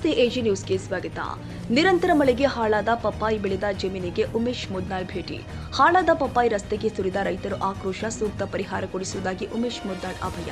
ನಮಸ್ತೆ ಎಜಿ ನ್ಯೂಸ್ಗೆ ಸ್ವಾಗತ. ನಿರಂತರ ಮಳೆಗೆ ಹಾಳಾದ ಪಪ್ಪಾಯಿ ಬೆಳೆದ ಜಮೀನಿಗೆ ಉಮೇಶ್ ಮುದ್ನಾಳ್ ಭೇಟಿ. ಹಾಳಾದ ಪಪ್ಪಾಯಿ ರಸ್ತೆಗೆ ಸುರಿದ ರೈತರು ಆಕ್ರೋಶ, ಸೂಕ್ತ ಪರಿಹಾರ ಕೊಡಿಸುವುದಾಗಿ ಉಮೇಶ್ ಮುದ್ನಾಳ್ ಅಭಯ.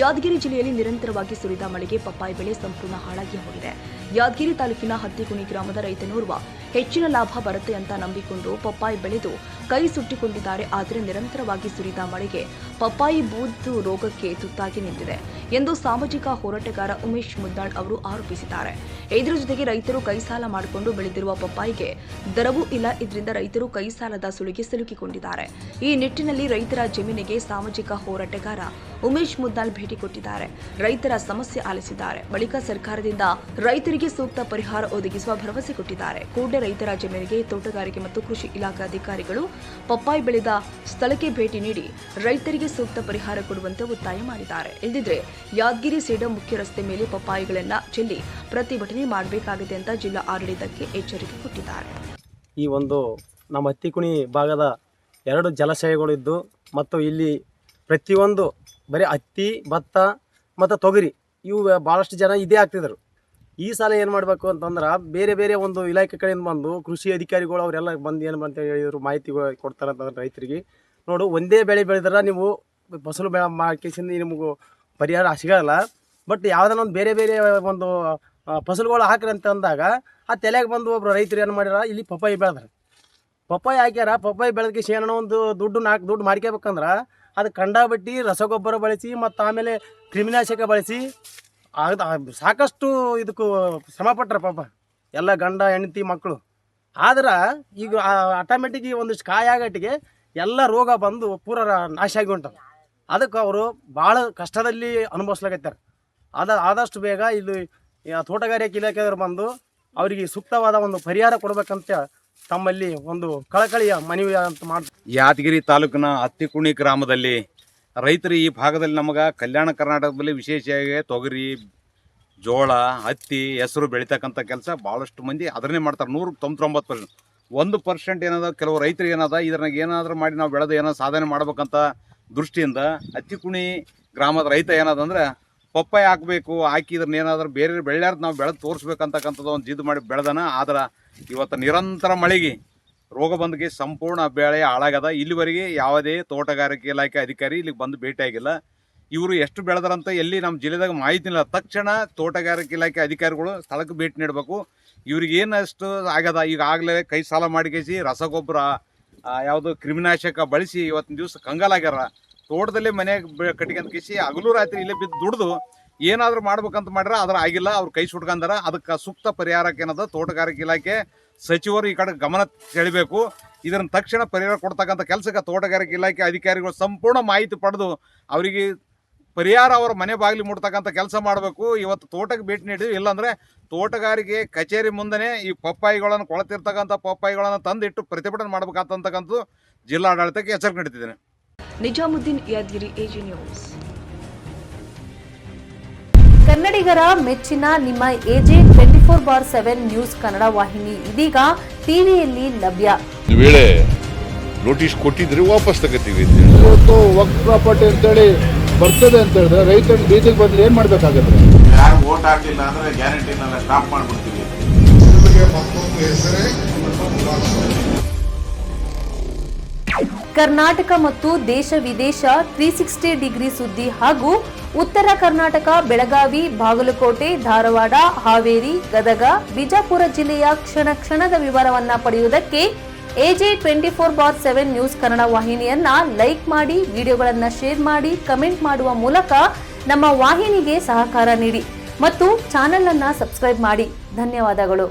ಯಾದಗಿರಿ ಜಿಲ್ಲೆಯಲ್ಲಿ ನಿರಂತರವಾಗಿ ಸುರಿದ ಮಳೆಗೆ ಪಪ್ಪಾಯಿ ಬೆಳೆ ಸಂಪೂರ್ಣ ಹಾಳಾಗಿ ಹೋಗಿದೆ. ಯಾದಗಿರಿ ತಾಲೂಕಿನ ಹತ್ತಿಕುಣಿ ಗ್ರಾಮದ ರೈತನೋರ್ವ ಹೆಚ್ಚಿನ ಲಾಭ ಬರುತ್ತೆ ಅಂತ ನಂಬಿಕೊಂಡು ಪಪ್ಪಾಯಿ ಬೆಳೆದು ಕೈ ಸುಟ್ಟಿಕೊಂಡಿದ್ದಾರೆ. ಆದರೆ ನಿರಂತರವಾಗಿ ಸುರಿದ ಮಳೆಗೆ ಪಪ್ಪಾಯಿ ಬೂದು ರೋಗಕ್ಕೆ ತುತ್ತಾಗಿ ನಿಂತಿದೆ ಎಂದು ಸಾಮಾಜಿಕ ಹೋರಾಟಗಾರ ಉಮೇಶ್ ಮುದ್ನಾಳ್ ಅವರು ಆರೋಪಿಸಿದ್ದಾರೆ. ಇದರ ಜೊತೆಗೆ ರೈತರು ಕೈ ಸಾಲ ಮಾಡಿಕೊಂಡು ಬೆಳೆದಿರುವ ಪಪ್ಪಾಯಿಗೆ ದರವೂ ಇಲ್ಲ. ಇದರಿಂದ ರೈತರು ಕೈ ಸಾಲದ ಸುಳಿಗೆ ಸಿಲುಕಿಕೊಂಡಿದ್ದಾರೆ. ಈ ನಿಟ್ಟಿನಲ್ಲಿ ರೈತರ ಜಮೀನಿಗೆ ಸಾಮಾಜಿಕ ಹೋರಾಟಗಾರ ಉಮೇಶ್ ಮುದ್ನಾಳ್ ಭೇಟಿ ಕೊಟ್ಟಿದ್ದಾರೆ. ರೈತರ ಸಮಸ್ಯೆ ಆಲಿಸಿದ್ದಾರೆ. ಬಳಿಕ ಸರ್ಕಾರದಿಂದ ರೈತರಿಗೆ ಸೂಕ್ತ ಪರಿಹಾರ ಒದಗಿಸುವ ಭರವಸೆ ಕೊಟ್ಟಿದ್ದಾರೆ. ಕೂಡಲೇ ರೈತರ ಜಮೀನಿಗೆ ತೋಟಗಾರಿಕೆ ಮತ್ತು ಕೃಷಿ ಇಲಾಖೆ ಅಧಿಕಾರಿಗಳು ಪಪ್ಪಾಯಿ ಬೆಳೆದ ಸ್ಥಳಕ್ಕೆ ಭೇಟಿ ನೀಡಿ ರೈತರಿಗೆ ಸೂಕ್ತ ಪರಿಹಾರ ಕೊಡುವಂತೆ ಒತ್ತಾಯ ಮಾಡಿದ್ದಾರೆ. ಇಲ್ಲದಿದ್ದರೆ ಯಾದಗಿರಿ ಸೇಡಂ ಮುಖ್ಯ ರಸ್ತೆ ಮೇಲೆ ಪಪ್ಪಾಯಿಗಳನ್ನ ಚೆಲ್ಲಿ ಪ್ರತಿಭಟನೆ ಮಾಡಬೇಕಾಗಿದೆ ಅಂತ ಜಿಲ್ಲಾ ಆಡಳಿತಕ್ಕೆ ಎಚ್ಚರಿಕೆ ಕೊಟ್ಟಿದ್ದಾರೆ. ಈ ಒಂದು ನಮ್ಮ ಹತ್ತಿಕುಣಿ ಭಾಗದ 2 ಜಲಾಶಯಗಳು ಇದ್ದು ಮತ್ತು ಇಲ್ಲಿ ಪ್ರತಿಯೊಂದು ಬರೀ ಹತ್ತಿ, ಭತ್ತ ಮತ್ತು ತೊಗರಿ ಇವು ಭಾಳಷ್ಟು ಜನ ಇದೇ ಆಗ್ತಿದ್ರು. ಈ ಸಲ ಏನು ಮಾಡಬೇಕು ಅಂತಂದ್ರೆ ಬೇರೆ ಬೇರೆ ಒಂದು ಇಲಾಖೆ ಕಡೆಯಿಂದ ಬಂದು ಕೃಷಿ ಅಧಿಕಾರಿಗಳು ಅವರೆಲ್ಲ ಬಂದು ಏನು ಅಂತ ಹೇಳಿದ್ರು, ಮಾಹಿತಿ ಕೊಡ್ತಾರೆ ಅಂತಂದ್ರೆ ರೈತರಿಗೆ ನೋಡು, ಒಂದೇ ಬೆಳೆ ಬೆಳೆದ್ರೆ ನೀವು ಫಸಲು ಮಾಡ್ಕೇಸಿಂದ ನಿಮಗೂ ಪರಿಹಾರ ಸಿಗೋಲ್ಲ. ಬಟ್ ಯಾವುದನ್ನ ಒಂದು ಬೇರೆ ಬೇರೆ ಒಂದು ಫಸಲುಗಳು ಹಾಕ್ರಿ ಅಂತ ಅಂದಾಗ ಆ ತಲೆಗೆ ಬಂದು ಒಬ್ಬರು ರೈತರು ಏನು ಮಾಡ್ಯಾರ, ಇಲ್ಲಿ ಪಪ್ಪಾಯಿ ಬೆಳೆದ್ರೆ ಪಪ್ಪಾಯಿ ಹಾಕ್ಯಾರ. ಪಪ್ಪಾಯಿ ಬೆಳೆದಕ್ಕೆ ಏನೋ ಒಂದು ನಾಲ್ಕು ದುಡ್ಡು ಮಾಡ್ಕೋಬೇಕಂದ್ರೆ ಅದು ಕಂಡಾಬಟ್ಟಿ ರಸಗೊಬ್ಬರ ಬಳಸಿ ಮತ್ತು ಆಮೇಲೆ ಕ್ರಿಮಿನಾಶಕ ಬಳಸಿ ಸಾಕಷ್ಟು ಇದಕ್ಕೂ ಶ್ರಮಪಟ್ರ ಪಾಪ ಎಲ್ಲ ಗಂಡ ಹೆಂಡತಿ ಮಕ್ಕಳು. ಆದ್ರೆ ಈಗ ಆಟೋಮೆಟಿಕ್ ಒಂದಿಷ್ಟು ಕಾಯಿ ಆಗಟ್ಟಿಗೆ ಎಲ್ಲ ರೋಗ ಬಂದು ಪೂರ ನಾಶ ಆಗಿ ಉಂಟು. ಅದಕ್ಕೆ ಅವರು ಭಾಳ ಕಷ್ಟದಲ್ಲಿ ಅನುಭವಿಸ್ಲಾಗತ್ತಾರೆ. ಆದಷ್ಟು ಬೇಗ ಇಲ್ಲಿ ತೋಟಗಾರಿಕೆ ಇಲಾಖೆಯವರು ಬಂದು ಅವರಿಗೆ ಸೂಕ್ತವಾದ ಒಂದು ಪರಿಹಾರ ಕೊಡಬೇಕಂತ ತಮ್ಮಲ್ಲಿ ಒಂದು ಕಳಕಳಿಯ ಮನವಿ ಅಂತ ಮಾಡ್ತಾರೆ. ಯಾದಗಿರಿ ತಾಲೂಕಿನ ಹತ್ತಿಕುಣಿ ಗ್ರಾಮದಲ್ಲಿ ರೈತರು ಈ ಭಾಗದಲ್ಲಿ ನಮಗೆ ಕಲ್ಯಾಣ ಕರ್ನಾಟಕದಲ್ಲಿ ವಿಶೇಷವಾಗಿ ತೊಗರಿ, ಜೋಳ, ಹತ್ತಿ, ಹೆಸರು ಬೆಳೀತಕ್ಕಂಥ ಕೆಲಸ ಭಾಳಷ್ಟು ಮಂದಿ ಅದನ್ನೇ ಮಾಡ್ತಾರೆ. 199%. 1% ಏನದ ಕೆಲವು ರೈತರು ಏನದ ಇದ್ರಾಗ ಏನಾದರೂ ಮಾಡಿ ನಾವು ಬೆಳೆದು ಏನೋ ಸಾಧನೆ ಮಾಡ್ಬೇಕಂತ ದೃಷ್ಟಿಯಿಂದ ಹತ್ತಿಕುಣಿ ಗ್ರಾಮದ ರೈತ ಏನದಂದ್ರೆ ಪಪ್ಪಾಯಿ ಹಾಕಬೇಕು, ಹಾಕಿದ್ರನ್ನ ಏನಾದರೂ ಬೇರೆ ಬೆಳ್ಳ್ಯಾರ್ದು ನಾವು ಬೆಳೆದು ತೋರಿಸ್ಬೇಕಂತಕ್ಕಂಥದ್ದು ಒಂದು ಜಿದ್ದು ಮಾಡಿ ಬೆಳೆದನ. ಆದ್ರೆ ಇವತ್ತು ನಿರಂತರ ಮಳೆಗೆ ರೋಗ ಬಂದಿಗೆ ಸಂಪೂರ್ಣ ಬೆಳೆ ಹಾಳಾಗದ. ಇಲ್ಲಿವರೆಗೆ ಯಾವುದೇ ತೋಟಗಾರಿಕೆ ಇಲಾಖೆ ಅಧಿಕಾರಿ ಇಲ್ಲಿಗೆ ಬಂದು ಭೇಟಿಯಾಗಿಲ್ಲ. ಇವರು ಎಷ್ಟು ಬೆಳೆದ್ರಂತ ಎಲ್ಲಿ ನಮ್ಮ ಜಿಲ್ಲೆದಾಗ ಮಾಹಿತಿ ಇಲ್ಲ. ತಕ್ಷಣ ತೋಟಗಾರಿಕೆ ಇಲಾಖೆ ಅಧಿಕಾರಿಗಳು ಸ್ಥಳಕ್ಕೆ ಭೇಟಿ ನೀಡಬೇಕು. ಇವ್ರಿಗೆ ಏನಷ್ಟು ಆಗದ, ಈಗಾಗಲೇ ಕೈ ಸಾಲ ಮಾಡಿಕೇಸಿ ರಸಗೊಬ್ಬರ ಯಾವುದು ಕ್ರಿಮಿನಾಶಕ ಬಳಸಿ ಇವತ್ತಿನ ದಿವಸ ಕಂಗಾಲಾಗ್ಯಾರ. ತೋಟದಲ್ಲೇ ಮನೆ ಕಟ್ಕೊಂಡ್ ಕೇಸಿ ಹಗಲು ರಾತ್ರಿ ಇಲ್ಲೇ ಬಿದ್ದು ದುಡ್ದು ಏನಾದರೂ ಮಾಡ್ಬೇಕಂತ ಮಾಡ್ರೆ ಅದ್ರ ಆಗಿಲ್ಲ. ಅವ್ರು ಕೈ ಸುಟ್ಕೊಂಡಾರ. ಅದಕ್ಕೆ ಸೂಕ್ತ ಪರಿಹಾರಕ್ಕೆ ಏನದ ತೋಟಗಾರಿಕೆ ಇಲಾಖೆ ಸಚಿವರು ಈ ಕಡೆ ಗಮನ ಸೆಳೆಬೇಕು. ಇದನ್ನು ತಕ್ಷಣ ಪರಿಹಾರ ಕೊಡ್ತಕ್ಕಂಥ ಕೆಲಸಕ್ಕೆ ತೋಟಗಾರಿಕೆ ಇಲಾಖೆ ಅಧಿಕಾರಿಗಳು ಸಂಪೂರ್ಣ ಮಾಹಿತಿ ಪಡೆದು ಅವರಿಗೆ ಪರಿಹಾರ ಅವರ ಮನೆ ಬಾಗಿಲು ಮುಟ್ತಕ್ಕಂಥ ಕೆಲಸ ಮಾಡಬೇಕು. ಇವತ್ತು ತೋಟಕ್ಕೆ ಭೇಟಿ ನೀಡಿದ್ವಿ. ಇಲ್ಲಾಂದರೆ ತೋಟಗಾರಿಕೆ ಕಚೇರಿ ಮುಂದೆ ಈ ಪಪ್ಪಾಯಿಗಳನ್ನು ಕೊಳತಿರ್ತಕ್ಕಂಥ ಪಪ್ಪಾಯಿಗಳನ್ನು ತಂದಿಟ್ಟು ಪ್ರತಿಭಟನೆ ಮಾಡಬೇಕಂತಕ್ಕಂಥದ್ದು ಜಿಲ್ಲಾಡಳಿತಕ್ಕೆ ಎಚ್ಚರಿಕೆ ನೀಡುತ್ತಿದ್ದೇನೆ. Nizamuddin, Yadagiri, AG news. ಕನ್ನಡಿಗರ ಮೆಚ್ಚಿನ ನಿಮ್ಮ ಎಜೆ 24/7 ನ್ಯೂಸ್ ಕನ್ನಡ ವಾಹಿನಿ ಇದೀಗ ಟಿವಿಯಲ್ಲಿ ಲಭ್ಯ. ಒಂದು ವೇಳೆ ನೋಟಿಸ್ ಕೊಟ್ಟಿದ್ರೆ ವಾಪಸ್ ತಗೋತೀವಿ. ಇವತ್ತು ವಕ್ಫ್ ಪ್ರಾಪರ್ಟಿ ಅಂತೇಳಿ ಬರ್ತದೆ ಅಂತ ಹೇಳಿದ್ರೆ ರೈತರು ಬೀದಿಗೆ ಬಂದ್ರೆ ಏನ್ ಮಾಡ್ಬೇಕಾಗತ್ತೆ? ಯಾರು ವೋಟ್ ಹಾಕಲಿಲ್ಲ ಅಂದ್ರೆ ಗ್ಯಾರಂಟಿನೆಲ್ಲ ಸ್ಟಾಪ್ ಮಾಡ್ಬಿಡ್ತೀವಿ. ಕರ್ನಾಟಕ ಮತ್ತು ದೇಶ ವಿದೇಶ 360 ಡಿಗ್ರಿ ಸುದ್ದಿ ಹಾಗೂ ಉತ್ತರ ಕರ್ನಾಟಕ, ಬೆಳಗಾವಿ, ಬಾಗಲಕೋಟೆ, ಧಾರವಾಡ, ಹಾವೇರಿ, ಗದಗ, ಬಿಜಾಪುರ ಜಿಲ್ಲೆಯ ಕ್ಷಣ ಕ್ಷಣದ ವಿವರವನ್ನ ಪಡೆಯುವುದಕ್ಕೆ ಎಜೆ 24/7 ನ್ಯೂಸ್ ಕನ್ನಡ ವಾಹಿನಿಯನ್ನ ಲೈಕ್ ಮಾಡಿ, ವಿಡಿಯೋಗಳನ್ನ ಶೇರ್ ಮಾಡಿ, ಕಮೆಂಟ್ ಮಾಡುವ ಮೂಲಕ ನಮ್ಮ ವಾಹಿನಿಗೆ ಸಹಕಾರ ನೀಡಿ ಮತ್ತು ಚಾನೆಲ್ ಅನ್ನ ಸಬ್ಸ್ಕ್ರೈಬ್ ಮಾಡಿ. ಧನ್ಯವಾದಗಳು.